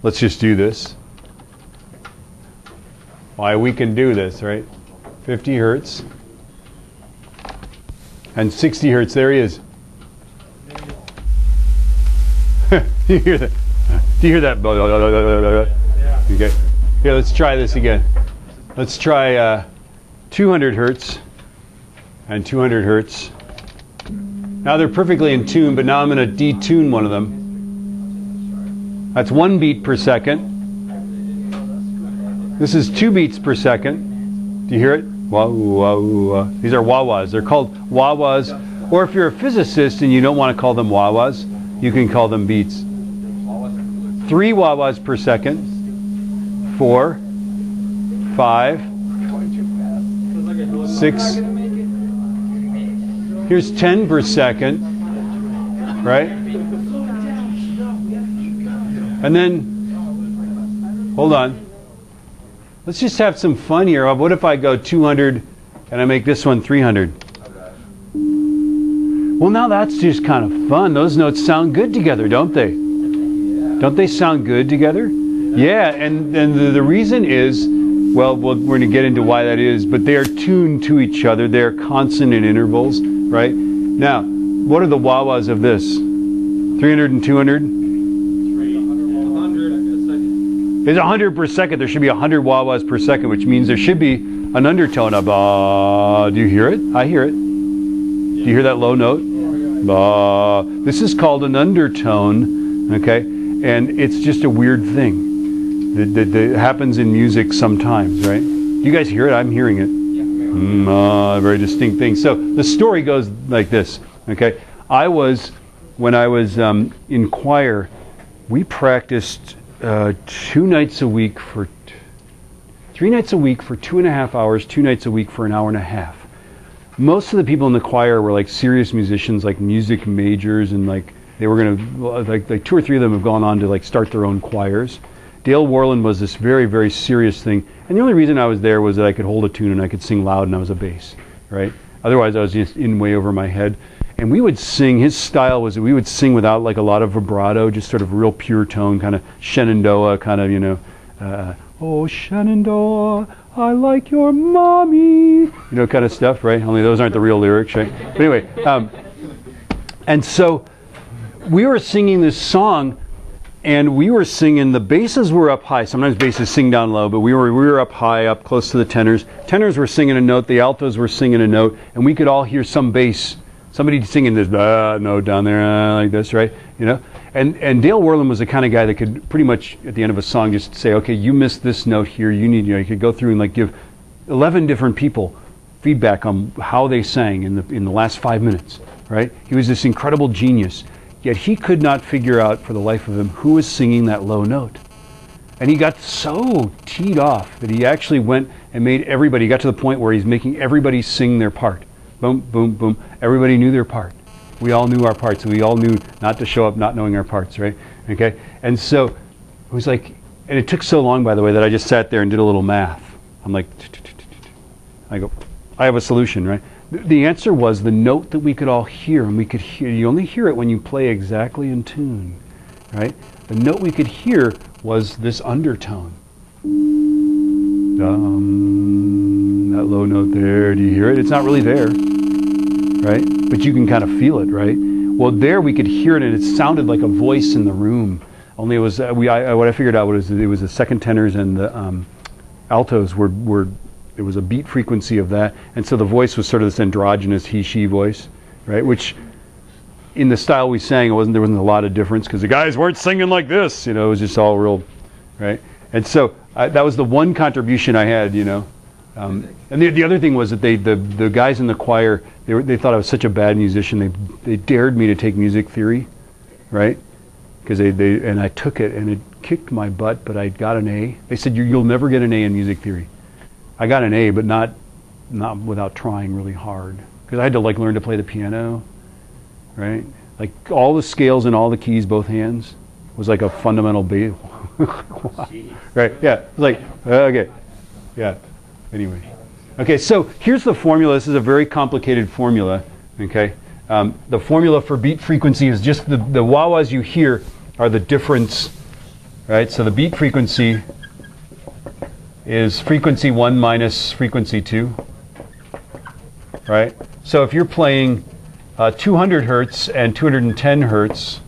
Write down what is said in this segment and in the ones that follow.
let's just do this. Why, we can do this, right? 50 hertz and 60 hertz. There he is. Do you hear that? Do you hear that? Yeah. Okay. Here, let's try this again. Let's try 200 hertz and 200 hertz. Now they're perfectly in tune, but now I'm going to detune one of them. That's 1 beat per second. This is 2 beats per second. Do you hear it? Wah, wah, wah. These are wah-wahs. They're called wah-wahs. Or if you're a physicist and you don't want to call them wah-wahs, you can call them beats. 3 wah-wahs per second. 4, 5, 6. Here's 10 per second, right? And then, hold on. Let's just have some fun here. What if I go 200 and I make this one 300? Well, now that's just kind of fun. Those notes sound good together, don't they? Don't they sound good together? Yeah, and the reason is, well, we're going to get into why that is, but they are tuned to each other. They're constant in intervals, right? Now, what are the wah-wahs of this? 300 and 200? 100 a second. It's 100 per second. There should be 100 wah-wahs per second, which means there should be an undertone of do you hear it? I hear it. Do you hear that low note? Ba. This is called an undertone, okay? And it's just a weird thing that happens in music sometimes, right? You guys hear it? I'm hearing it. Very distinct thing. So the story goes like this, okay? When I was in choir, we practiced 3 nights a week for 2.5 hours, 2 nights a week for an hour and a half. Most of the people in the choir were like serious musicians, like music majors, and like they were going to, like 2 or 3 of them have gone on to like start their own choirs. Dale Worland was this very, very serious thing. And the only reason I was there was that I could hold a tune and I could sing loud and I was a bass, right? Otherwise I was just in way over my head. And we would sing, his style was that we would sing without like a lot of vibrato, just sort of real pure tone, kind of Shenandoah, kind of, you know, oh Shenandoah, I like your mommy, you know, kind of stuff, right? Only those aren't the real lyrics, right? But anyway, and so we were singing this song. And we were singing, the basses were up high. Sometimes basses sing down low, but we were up high, up close to the tenors. Tenors were singing a note, the altos were singing a note, and we could all hear some bass, somebody singing this note down there like this, right? You know? And Dale Worland was the kind of guy that could pretty much at the end of a song just say, okay, you missed this note here, you need, you know, you could go through and like give 11 different people feedback on how they sang in the last 5 minutes, right? He was this incredible genius. Yet he could not figure out for the life of him who was singing that low note. And he got so teed off that he actually went and made everybody, got to the point where he's making everybody sing their part. Boom, boom, boom. Everybody knew their part. We all knew our parts. We all knew not to show up not knowing our parts, right? Okay? And so it was like, and it took so long, by the way, that I just sat there and did a little math. I'm like, I go, I have a solution, right? The answer was the note that we could all hear, and we could hear, you only hear it when you play exactly in tune, right? The note we could hear was this undertone. That low note there, do you hear it? It's not really there, right? But you can kind of feel it, right? Well, there we could hear it, and it sounded like a voice in the room. Only it was, what I figured out was it was the second tenors and the altos were there was a beat frequency of that, and so the voice was sort of this androgynous he-she voice, right? Which, in the style we sang, there wasn't a lot of difference because the guys weren't singing like this, you know. It was just all real, right? And so that was the one contribution I had, you know. And the other thing was that the guys in the choir, they thought I was such a bad musician. They dared me to take music theory, right? Because and I took it, and it kicked my butt, but I got an A. They said you'll never get an A in music theory. I got an A, but not without trying really hard, because I had to like learn to play the piano, right? Like all the scales and all the keys, both hands, was like a fundamental bass. Right? Yeah. Like okay. Yeah. Anyway. Okay. So here's the formula. This is a very complicated formula. Okay. The formula for beat frequency is just the wah-wahs you hear are the difference right? So the beat frequency is frequency 1 minus frequency 2, right? So if you're playing 200 hertz and 210 hertz,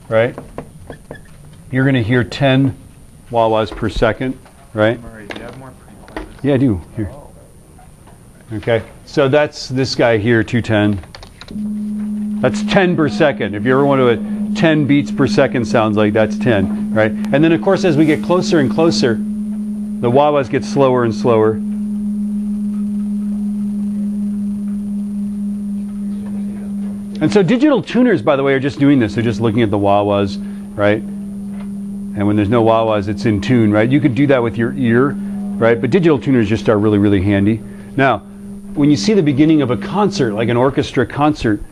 right, you're going to hear 10 wah-wahs per second, right? Murray, do you have more pre-playlists? Yeah, I do. Here. Okay, so that's this guy here, 210. That's 10 per second. If you ever want to 10 beats per second sounds like, that's 10, right? And then, of course, as we get closer and closer, the wah-wahs get slower and slower. And so digital tuners, by the way, are just doing this. They're just looking at the wah-wahs, right? And when there's no wah-wahs, it's in tune, right? You could do that with your ear, right? But digital tuners just are really, really handy. Now, when you see the beginning of a concert, like an orchestra concert,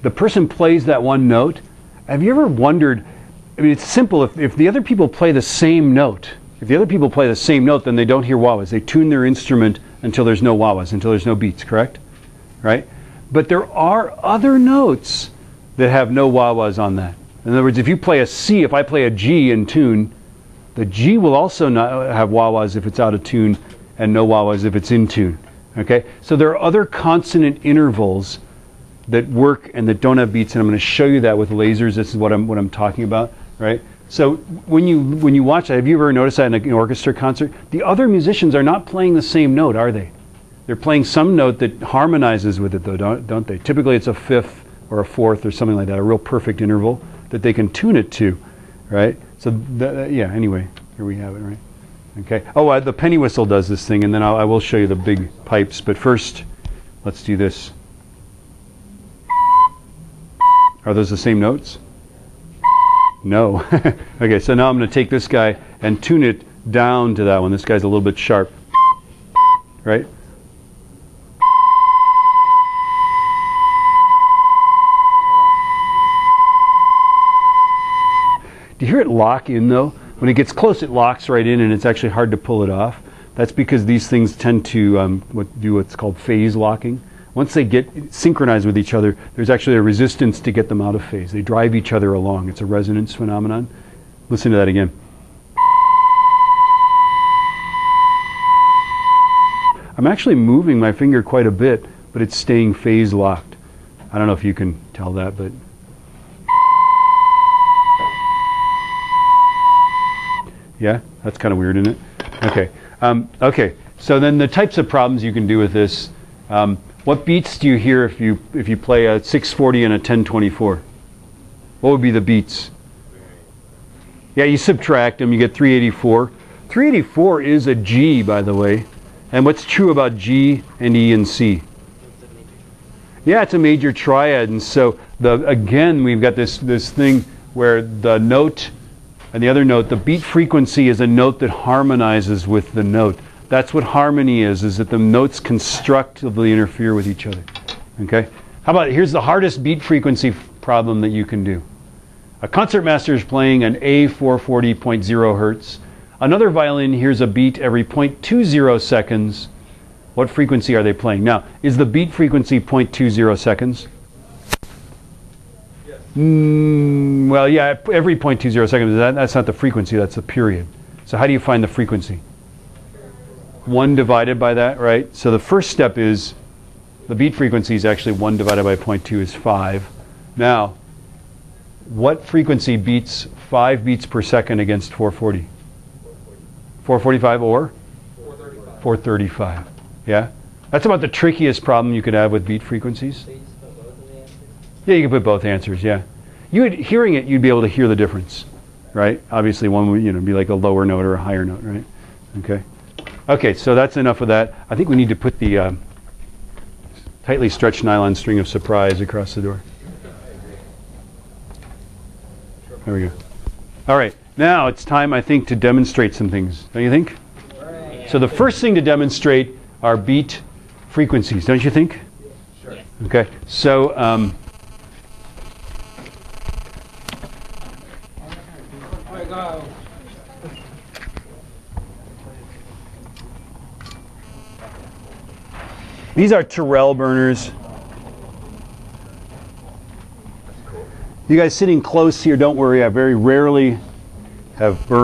the person plays that one note. Have you ever wondered, I mean, it's simple. If the other people play the same note, then they don't hear wah-wahs. They tune their instrument until there's no wah-wahs, until there's no beats, correct? Right? But there are other notes that have no wah-wahs on that. In other words, if you play a C, if I play a G in tune, the G will also not have wah-wahs if it's out of tune and no wah-wahs if it's in tune. Okay? So there are other consonant intervals that work and that don't have beats, and I'm going to show you that with lasers. This is what I'm talking about, right? So when you watch that, have you ever noticed that in an orchestra concert? The other musicians are not playing the same note, are they? They're playing some note that harmonizes with it, though, don't they? Typically, it's a fifth or a fourth or something like that, a real perfect interval that they can tune it to, right? So yeah. Anyway, here we have it, right? Okay. Oh, the penny whistle does this thing, and then I will show you the big pipes. But first, let's do this. Are those the same notes? No. Okay. So now I'm going to take this guy and tune it down to that one. This guy's a little bit sharp, right? Do you hear it lock in, though? When it gets close, it locks right in, and it's actually hard to pull it off. That's because these things tend to do what's called phase locking. Once they get synchronized with each other, there's actually a resistance to get them out of phase. They drive each other along. It's a resonance phenomenon. Listen to that again. I'm actually moving my finger quite a bit, but it's staying phase locked. I don't know if you can tell that, but... Yeah, that's kind of weird, isn't it? Okay. Okay. So then the types of problems you can do with this. What beats do you hear if you play a 640 and a 1024? What would be the beats? Yeah, you subtract them. You get 384. 384 is a G, by the way. And what's true about G and E and C? Yeah, it's a major triad. And so again, we've got this thing where the note and the other note, the beat frequency is a note that harmonizes with the note. That's what harmony is that the notes constructively interfere with each other. Okay? How about, here's the hardest beat frequency problem that you can do. A concertmaster is playing an A 440.0 hertz. Another violin hears a beat every 0.20 seconds. What frequency are they playing? Now, is the beat frequency 0.20 seconds? Well, yeah, every 0.20 seconds. That's not the frequency, that's the period. So how do you find the frequency? 1 divided by that, right? So the first step is the beat frequency is actually 1 divided by 0.2 is 5. Now, what frequency beats 5 beats per second against 440? 445 or? 435. 435. Yeah? That's about the trickiest problem you could have with beat frequencies. Yeah, you can put both answers, yeah. Hearing it, you'd be able to hear the difference, right? Obviously, one would be like a lower note or a higher note, right? Okay. Okay, so that's enough of that. I think we need to put the tightly stretched nylon string of surprise across the door. There we go. All right, now it's time, I think, to demonstrate some things. Don't you think? So the first thing to demonstrate are beat frequencies, don't you think? Sure. Okay, so... these are Terrell burners. You guys sitting close here, don't worry. I very rarely have burned